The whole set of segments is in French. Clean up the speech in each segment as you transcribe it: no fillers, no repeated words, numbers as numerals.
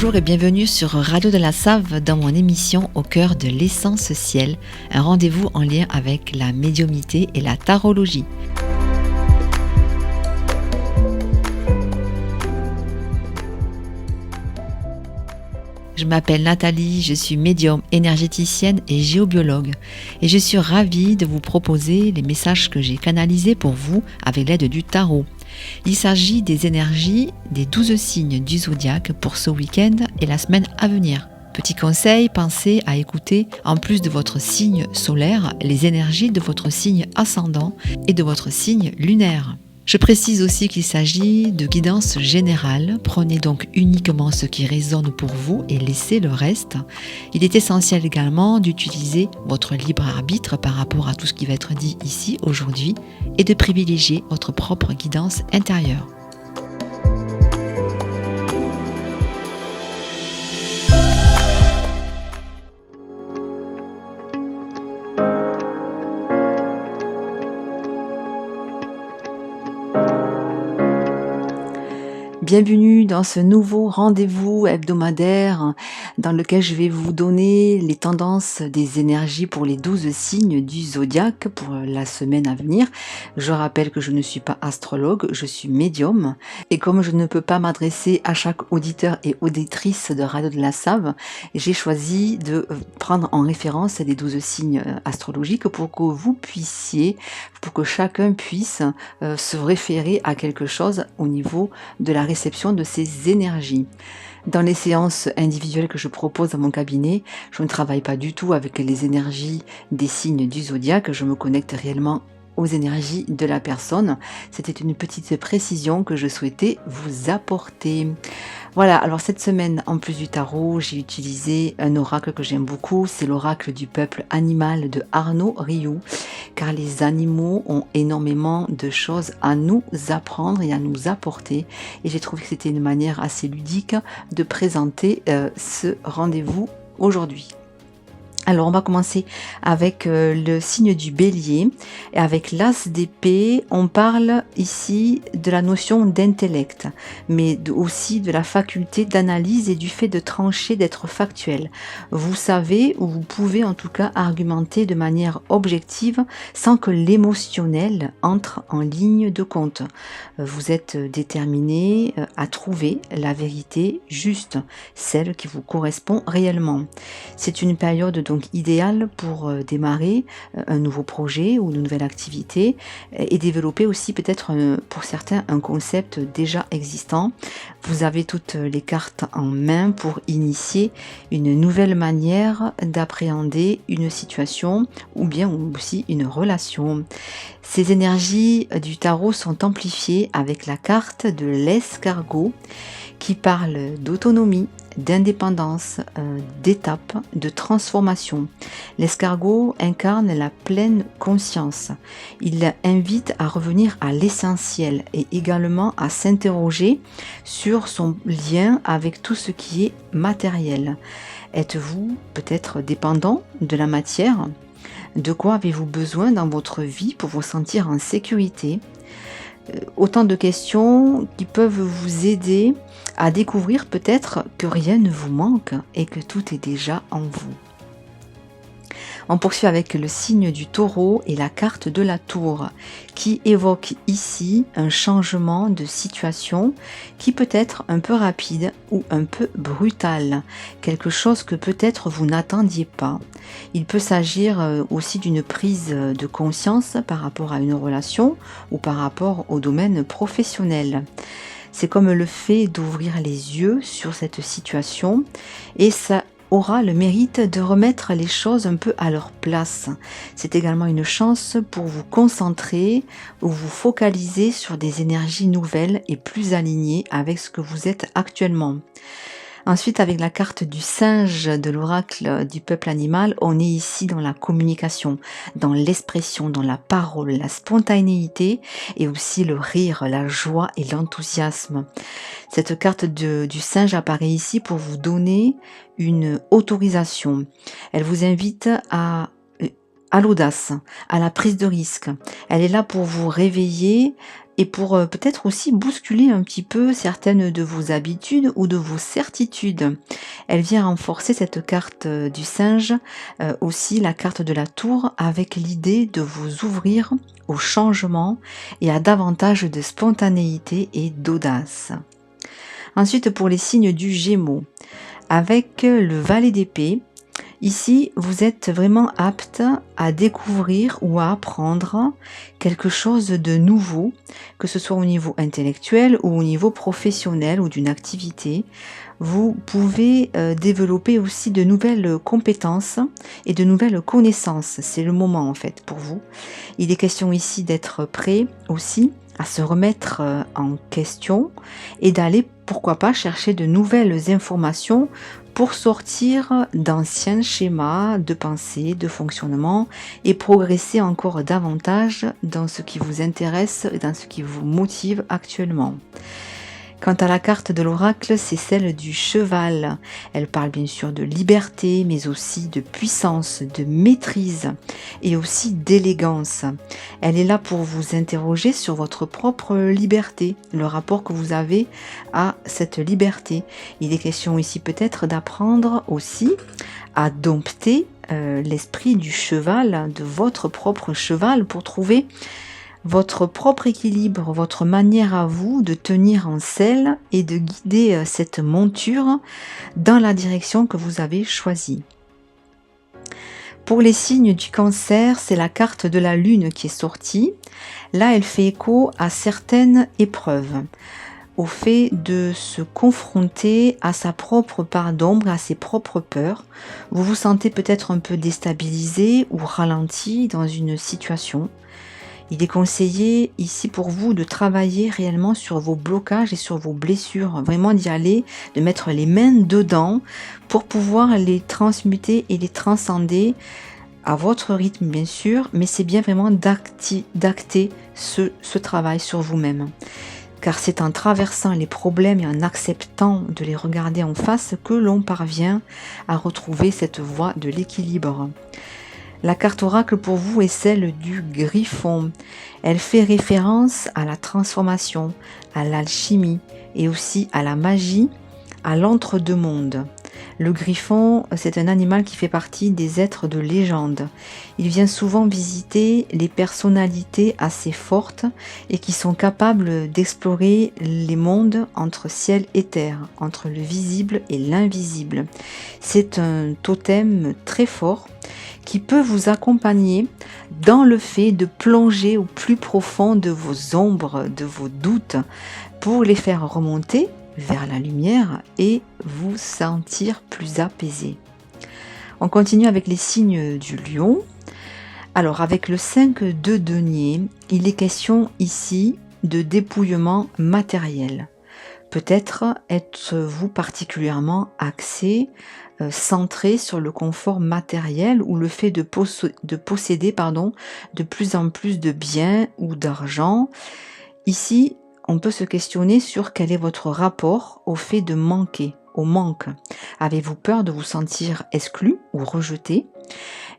Bonjour et bienvenue sur Radio de la Save dans mon émission Au cœur de l'essence ciel, un rendez-vous en lien avec la médiumnité et la tarologie. Je m'appelle Nathalie, je suis médium, énergéticienne et géobiologue et je suis ravie de vous proposer les messages que j'ai canalisés pour vous avec l'aide du tarot. Il s'agit des énergies des 12 signes du zodiaque pour ce week-end et la semaine à venir. Petit conseil, pensez à écouter, en plus de votre signe solaire, les énergies de votre signe ascendant et de votre signe lunaire. Je précise aussi qu'il s'agit de guidance générale. Prenez donc uniquement ce qui résonne pour vous et laissez le reste. Il est essentiel également d'utiliser votre libre arbitre par rapport à tout ce qui va être dit ici aujourd'hui et de privilégier votre propre guidance intérieure. Bienvenue dans ce nouveau rendez-vous hebdomadaire dans lequel je vais vous donner les tendances des énergies pour les 12 signes du zodiaque pour la semaine à venir. Je rappelle que je ne suis pas astrologue, je suis médium et comme je ne peux pas m'adresser à chaque auditeur et auditrice de Radio de la Save, j'ai choisi de prendre en référence les 12 signes astrologiques pour que chacun puisse se référer à quelque chose au niveau de la réception de ces énergies. Dans les séances individuelles que je propose dans mon cabinet, je ne travaille pas du tout avec les énergies des signes du zodiaque, je me connecte réellement aux énergies de la personne. C'était une petite précision que je souhaitais vous apporter. Voilà, alors cette semaine, en plus du tarot, j'ai utilisé un oracle que j'aime beaucoup, c'est l'oracle du peuple animal de Arnaud Rioux, car les animaux ont énormément de choses à nous apprendre et à nous apporter, et j'ai trouvé que c'était une manière assez ludique de présenter ce rendez-vous aujourd'hui. Alors on va commencer avec le signe du bélier et avec l'as d'épée, on parle ici de la notion d'intellect, mais aussi de la faculté d'analyse et du fait de trancher, d'être factuel. Vous savez ou vous pouvez en tout cas argumenter de manière objective sans que l'émotionnel entre en ligne de compte. Vous êtes déterminé à trouver la vérité juste, celle qui vous correspond réellement. C'est une période donc idéal pour démarrer un nouveau projet ou une nouvelle activité et développer aussi peut-être pour certains un concept déjà existant. Vous avez toutes les cartes en main pour initier une nouvelle manière d'appréhender une situation ou bien aussi une relation. Ces énergies du tarot sont amplifiées avec la carte de l'escargot qui parle d'autonomie, d'indépendance, d'étape, de transformation. L'escargot incarne la pleine conscience. Il invite à revenir à l'essentiel et également à s'interroger sur son lien avec tout ce qui est matériel. Êtes-vous peut-être dépendant de la matière ? De quoi avez-vous besoin dans votre vie pour vous sentir en sécurité ? Autant de questions qui peuvent vous aider à découvrir peut-être que rien ne vous manque et que tout est déjà en vous. On poursuit avec le signe du taureau et la carte de la tour qui évoque ici un changement de situation qui peut être un peu rapide ou un peu brutal, quelque chose que peut-être vous n'attendiez pas. Il peut s'agir aussi d'une prise de conscience par rapport à une relation ou par rapport au domaine professionnel. C'est comme le fait d'ouvrir les yeux sur cette situation et ça aura le mérite de remettre les choses un peu à leur place. C'est également une chance pour vous concentrer ou vous focaliser sur des énergies nouvelles et plus alignées avec ce que vous êtes actuellement. Ensuite, avec la carte du singe de l'oracle du peuple animal, on est ici dans la communication, dans l'expression, dans la parole, la spontanéité et aussi le rire, la joie et l'enthousiasme. Cette carte du singe apparaît ici pour vous donner une autorisation. Elle vous invite à l'audace, à la prise de risque. Elle est là pour vous réveiller et pour peut-être aussi bousculer un petit peu certaines de vos habitudes ou de vos certitudes. Elle vient renforcer cette carte du singe, aussi la carte de la tour, avec l'idée de vous ouvrir au changement et à davantage de spontanéité et d'audace. Ensuite, pour les signes du Gémeaux, avec le valet d'épée, ici, vous êtes vraiment apte à découvrir ou à apprendre quelque chose de nouveau, que ce soit au niveau intellectuel ou au niveau professionnel ou d'une activité. Vous pouvez développer aussi de nouvelles compétences et de nouvelles connaissances. C'est le moment en fait pour vous. Il est question ici d'être prêt aussi à se remettre en question et d'aller, pourquoi pas, chercher de nouvelles informations pour sortir d'anciens schémas de pensée, de fonctionnement et progresser encore davantage dans ce qui vous intéresse et dans ce qui vous motive actuellement. Quant à la carte de l'oracle, c'est celle du cheval. Elle parle bien sûr de liberté, mais aussi de puissance, de maîtrise et aussi d'élégance. Elle est là pour vous interroger sur votre propre liberté, le rapport que vous avez à cette liberté. Il est question ici peut-être d'apprendre aussi à dompter l'esprit du cheval, de votre propre cheval, pour trouver votre propre équilibre, votre manière à vous de tenir en selle et de guider cette monture dans la direction que vous avez choisie. Pour les signes du Cancer, c'est la carte de la lune qui est sortie. Là, elle fait écho à certaines épreuves, au fait de se confronter à sa propre part d'ombre, à ses propres peurs. Vous vous sentez peut-être un peu déstabilisé ou ralenti dans une situation. Il est conseillé ici pour vous de travailler réellement sur vos blocages et sur vos blessures, vraiment d'y aller, de mettre les mains dedans pour pouvoir les transmuter et les transcender à votre rythme bien sûr, mais c'est bien vraiment d'acter ce travail sur vous-même. Car c'est en traversant les problèmes et en acceptant de les regarder en face que l'on parvient à retrouver cette voie de l'équilibre. La carte oracle pour vous est celle du griffon. Elle fait référence à la transformation, à l'alchimie et aussi à la magie, à l'entre-deux-mondes. Le griffon, c'est un animal qui fait partie des êtres de légende. Il vient souvent visiter les personnalités assez fortes et qui sont capables d'explorer les mondes entre ciel et terre, entre le visible et l'invisible. C'est un totem très fort qui peut vous accompagner dans le fait de plonger au plus profond de vos ombres, de vos doutes, pour les faire remonter vers la lumière et vous sentir plus apaisé. On continue avec les signes du lion. Alors avec le 5 de denier, il est question ici de dépouillement matériel. Peut-être êtes-vous particulièrement axé, centré sur le confort matériel ou le fait de posséder de plus en plus de biens ou d'argent. Ici, on peut se questionner sur quel est votre rapport au fait de manquer, au manque. Avez-vous peur de vous sentir exclu ou rejeté ?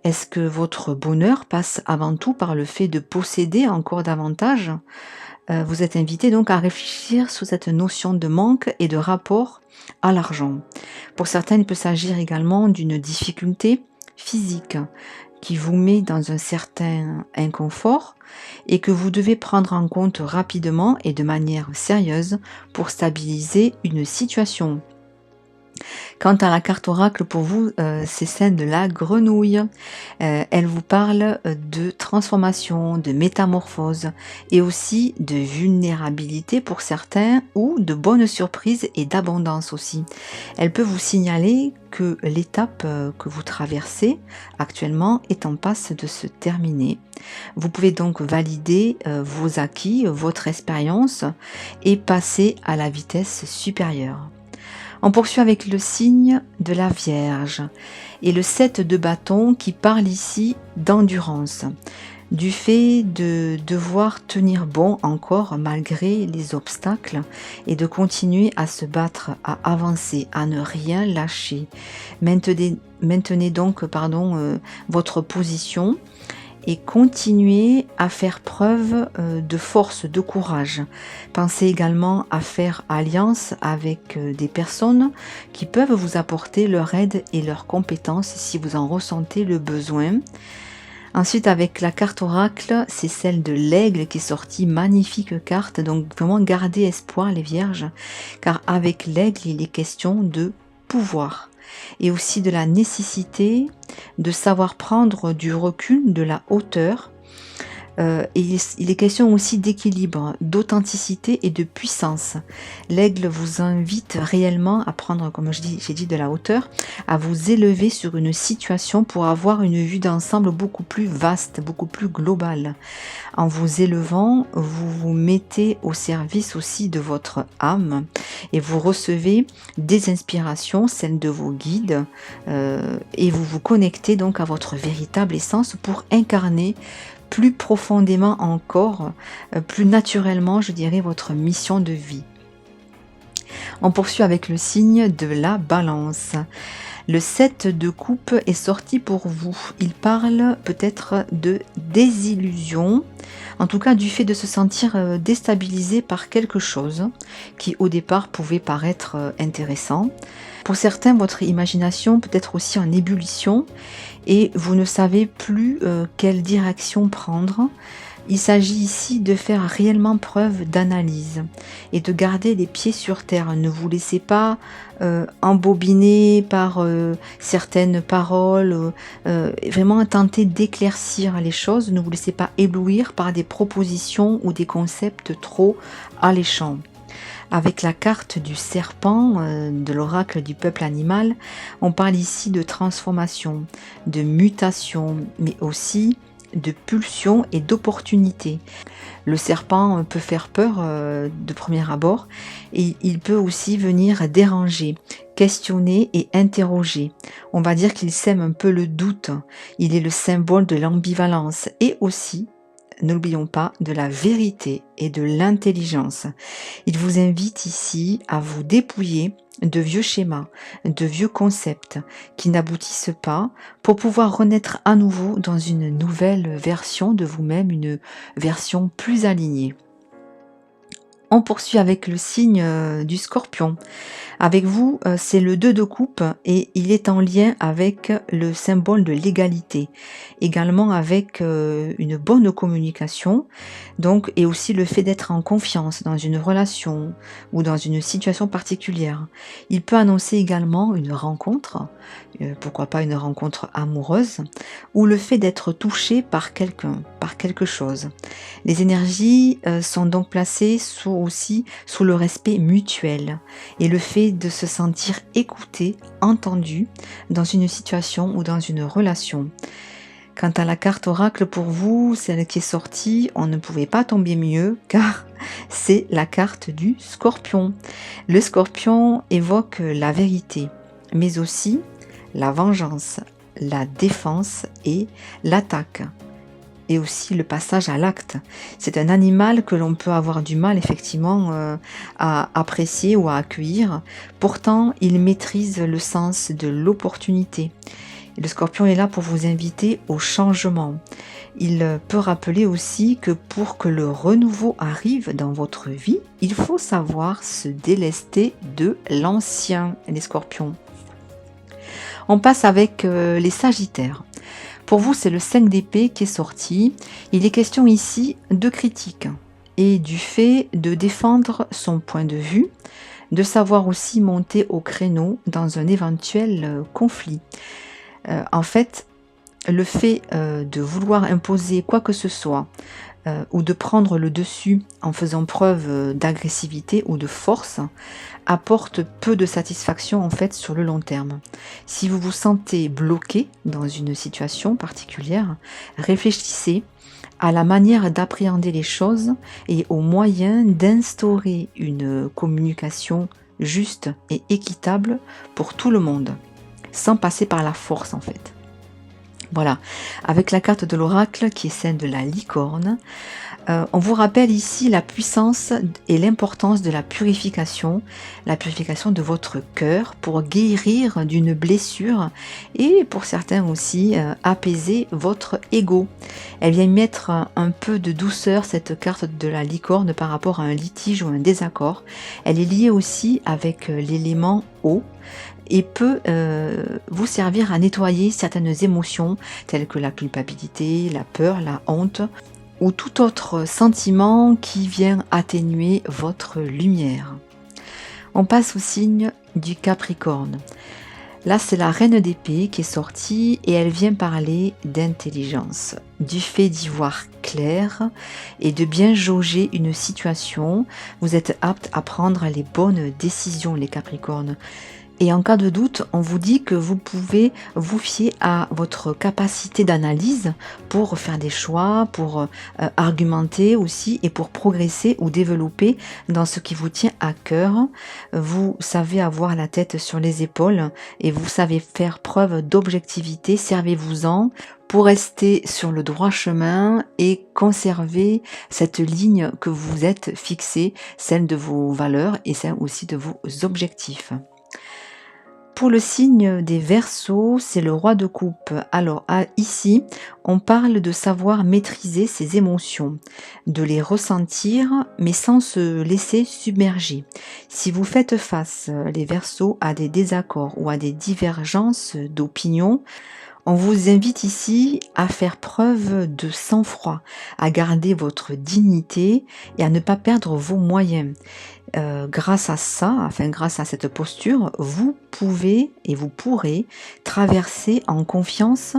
Est-ce que votre bonheur passe avant tout par le fait de posséder encore davantage ? Vous êtes invité donc à réfléchir sur cette notion de manque et de rapport à l'argent. Pour certains, il peut s'agir également d'une difficulté physique qui vous met dans un certain inconfort et que vous devez prendre en compte rapidement et de manière sérieuse pour stabiliser une situation. Quant à la carte oracle pour vous, c'est celle de la grenouille. Elle vous parle de transformation, de métamorphose et aussi de vulnérabilité pour certains ou de bonnes surprises et d'abondance aussi. Elle peut vous signaler que l'étape que vous traversez actuellement est en passe de se terminer. Vous pouvez donc valider vos acquis, votre expérience et passer à la vitesse supérieure. On poursuit avec le signe de la Vierge et le 7 de bâton qui parle ici d'endurance, du fait de devoir tenir bon encore malgré les obstacles et de continuer à se battre, à avancer, à ne rien lâcher. Maintenez donc votre position et continuez à faire preuve de force, de courage. Pensez également à faire alliance avec des personnes qui peuvent vous apporter leur aide et leurs compétences si vous en ressentez le besoin. Ensuite, avec la carte oracle, c'est celle de l'aigle qui est sortie, magnifique carte, donc vraiment gardez espoir les vierges, car avec l'aigle, il est question de pouvoir et aussi de la nécessité de savoir prendre du recul, de la hauteur. Et il est question aussi d'équilibre, d'authenticité et de puissance. L'aigle vous invite réellement à prendre, comme j'ai dit, de la hauteur, à vous élever sur une situation pour avoir une vue d'ensemble beaucoup plus vaste, beaucoup plus globale. En vous élevant, vous vous mettez au service aussi de votre âme et vous recevez des inspirations, celles de vos guides, et vous vous connectez donc à votre véritable essence pour incarner plus profondément encore, plus naturellement, je dirais, votre mission de vie. On poursuit avec le signe de la Balance. Le 7 de coupe est sorti pour vous. Il parle peut-être de désillusion, en tout cas du fait de se sentir déstabilisé par quelque chose qui au départ pouvait paraître intéressant. Pour certains, votre imagination peut être aussi en ébullition et vous ne savez plus quelle direction prendre. Il s'agit ici de faire réellement preuve d'analyse et de garder les pieds sur terre. Ne vous laissez pas embobiner par certaines paroles, vraiment tenter d'éclaircir les choses. Ne vous laissez pas éblouir par des propositions ou des concepts trop alléchants. Avec la carte du serpent, de l'oracle du peuple animal, on parle ici de transformation, de mutation, mais aussi de pulsion et d'opportunité. Le serpent peut faire peur de premier abord et il peut aussi venir déranger, questionner et interroger. On va dire qu'il sème un peu le doute. Il est le symbole de l'ambivalence et aussi, n'oublions pas, de la vérité et de l'intelligence. Il vous invite ici à vous dépouiller de vieux schémas, de vieux concepts qui n'aboutissent pas pour pouvoir renaître à nouveau dans une nouvelle version de vous-même, une version plus alignée. On poursuit avec le signe du Scorpion. Avec vous, c'est le 2 de coupe et il est en lien avec le symbole de l'égalité. Également avec une bonne communication, donc, et aussi le fait d'être en confiance dans une relation ou dans une situation particulière. Il peut annoncer également une rencontre, pourquoi pas une rencontre amoureuse, ou le fait d'être touché par quelqu'un, par quelque chose. Les énergies sont donc placées aussi sous le respect mutuel et le fait de se sentir écouté, entendu dans une situation ou dans une relation. Quant à la carte oracle pour vous, celle qui est sortie, on ne pouvait pas tomber mieux car c'est la carte du Scorpion. Le Scorpion évoque la vérité, mais aussi la vengeance, la défense et l'attaque. Et aussi le passage à l'acte. C'est un animal que l'on peut avoir du mal effectivement à apprécier ou à accueillir. Pourtant, il maîtrise le sens de l'opportunité. Le Scorpion est là pour vous inviter au changement. Il peut rappeler aussi que pour que le renouveau arrive dans votre vie, il faut savoir se délester de l'ancien, les Scorpions. On passe avec les Sagittaires. Pour vous, c'est le 5 d'épée qui est sorti. Il est question ici de critique et du fait de défendre son point de vue, de savoir aussi monter au créneau dans un éventuel conflit. En fait, le fait de vouloir imposer quoi que ce soit ou de prendre le dessus en faisant preuve d'agressivité ou de force apporte peu de satisfaction en fait sur le long terme. Si vous vous sentez bloqué dans une situation particulière, réfléchissez à la manière d'appréhender les choses et aux moyens d'instaurer une communication juste et équitable pour tout le monde, sans passer par la force en fait. Voilà, avec la carte de l'oracle qui est celle de la licorne, on vous rappelle ici la puissance et l'importance de la purification de votre cœur pour guérir d'une blessure et pour certains aussi apaiser votre ego. Elle vient mettre un peu de douceur, cette carte de la licorne, par rapport à un litige ou un désaccord. Elle est liée aussi avec l'élément eau et peut vous servir à nettoyer certaines émotions telles que la culpabilité, la peur, la honte ou tout autre sentiment qui vient atténuer votre lumière. On passe au signe du Capricorne. Là, c'est la reine d'épée qui est sortie et elle vient parler d'intelligence, du fait d'y voir clair et de bien jauger une situation. Vous êtes apte à prendre les bonnes décisions, les Capricornes. Et en cas de doute, on vous dit que vous pouvez vous fier à votre capacité d'analyse pour faire des choix, pour argumenter aussi et pour progresser ou développer dans ce qui vous tient à cœur. Vous savez avoir la tête sur les épaules et vous savez faire preuve d'objectivité. Servez-vous-en pour rester sur le droit chemin et conserver cette ligne que vous êtes fixée, celle de vos valeurs et celle aussi de vos objectifs. Pour le signe des Verseaux, c'est le roi de coupe. Alors ici, on parle de savoir maîtriser ses émotions, de les ressentir, mais sans se laisser submerger. Si vous faites face, les Verseaux, à des désaccords ou à des divergences d'opinion, on vous invite ici à faire preuve de sang-froid, à garder votre dignité et à ne pas perdre vos moyens. Grâce à cette posture, vous pouvez et vous pourrez traverser en confiance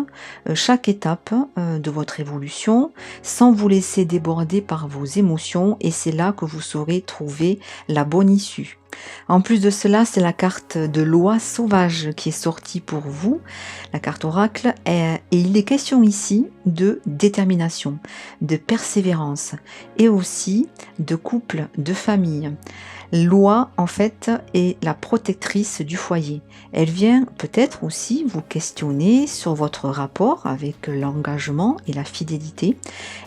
chaque étape de votre évolution sans vous laisser déborder par vos émotions et c'est là que vous saurez trouver la bonne issue. En plus de cela, c'est la carte de loi sauvage qui est sortie pour vous, la carte oracle, et il est question ici de détermination, de persévérance et aussi de couple, de famille. Loi, en fait, est la protectrice du foyer. Elle vient peut-être aussi vous questionner sur votre rapport avec l'engagement et la fidélité.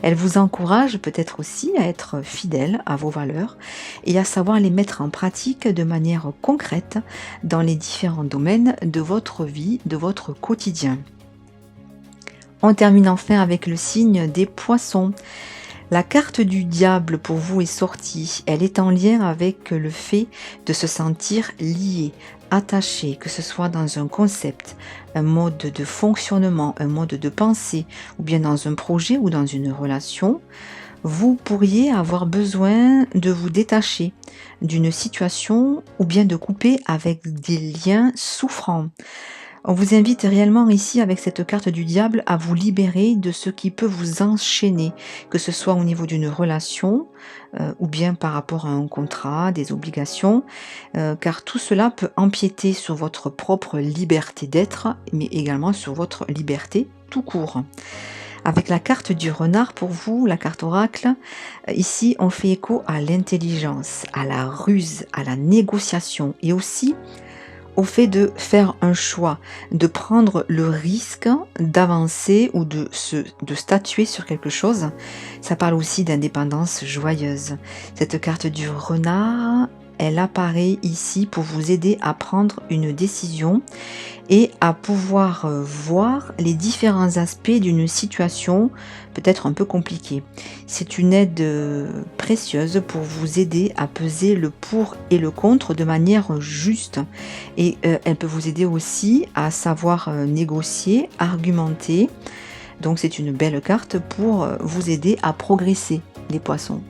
Elle vous encourage peut-être aussi à être fidèle à vos valeurs et à savoir les mettre en pratique de manière concrète dans les différents domaines de votre vie, de votre quotidien. On termine enfin avec le signe des Poissons. La carte du diable pour vous est sortie. Elle est en lien avec le fait de se sentir lié, attaché, que ce soit dans un concept, un mode de fonctionnement, un mode de pensée, ou bien dans un projet ou dans une relation. Vous pourriez avoir besoin de vous détacher d'une situation ou bien de couper avec des liens souffrants. On vous invite réellement ici avec cette carte du diable à vous libérer de ce qui peut vous enchaîner, que ce soit au niveau d'une relation ou bien par rapport à un contrat, des obligations, car tout cela peut empiéter sur votre propre liberté d'être, mais également sur votre liberté tout court. Avec la carte du renard pour vous, la carte oracle, ici on fait écho à l'intelligence, à la ruse, à la négociation et aussi au fait de faire un choix, de prendre le risque d'avancer ou de statuer sur quelque chose. Ça parle aussi d'indépendance joyeuse. Cette carte du renard, elle apparaît ici pour vous aider à prendre une décision et à pouvoir voir les différents aspects d'une situation peut-être un peu compliquée. C'est une aide précieuse pour vous aider à peser le pour et le contre de manière juste et elle peut vous aider aussi à savoir négocier, argumenter. Donc c'est une belle carte pour vous aider à progresser, les poissons.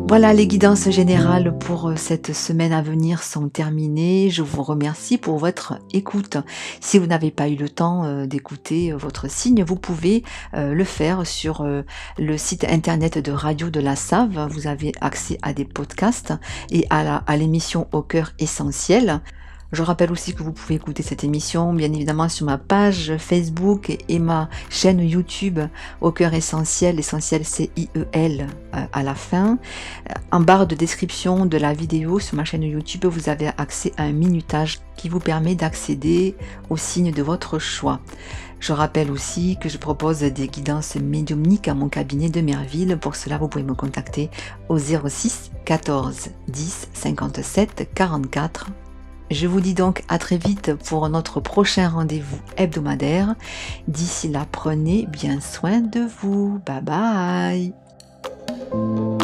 Voilà, les guidances générales pour cette semaine à venir sont terminées. Je vous remercie pour votre écoute. Si vous n'avez pas eu le temps d'écouter votre signe, vous pouvez le faire sur le site internet de Radio de la Save. Vous avez accès à des podcasts et à l'émission Au cœur essentiel. Je rappelle aussi que vous pouvez écouter cette émission, bien évidemment, sur ma page Facebook et ma chaîne YouTube Au Cœur Essentiel, essentiel CIEL à la fin. En barre de description de la vidéo sur ma chaîne YouTube, vous avez accès à un minutage qui vous permet d'accéder aux signes de votre choix. Je rappelle aussi que je propose des guidances médiumniques à mon cabinet de Merville. Pour cela, vous pouvez me contacter au 06 14 10 57 44. Je vous dis donc à très vite pour notre prochain rendez-vous hebdomadaire. D'ici là, prenez bien soin de vous. Bye bye.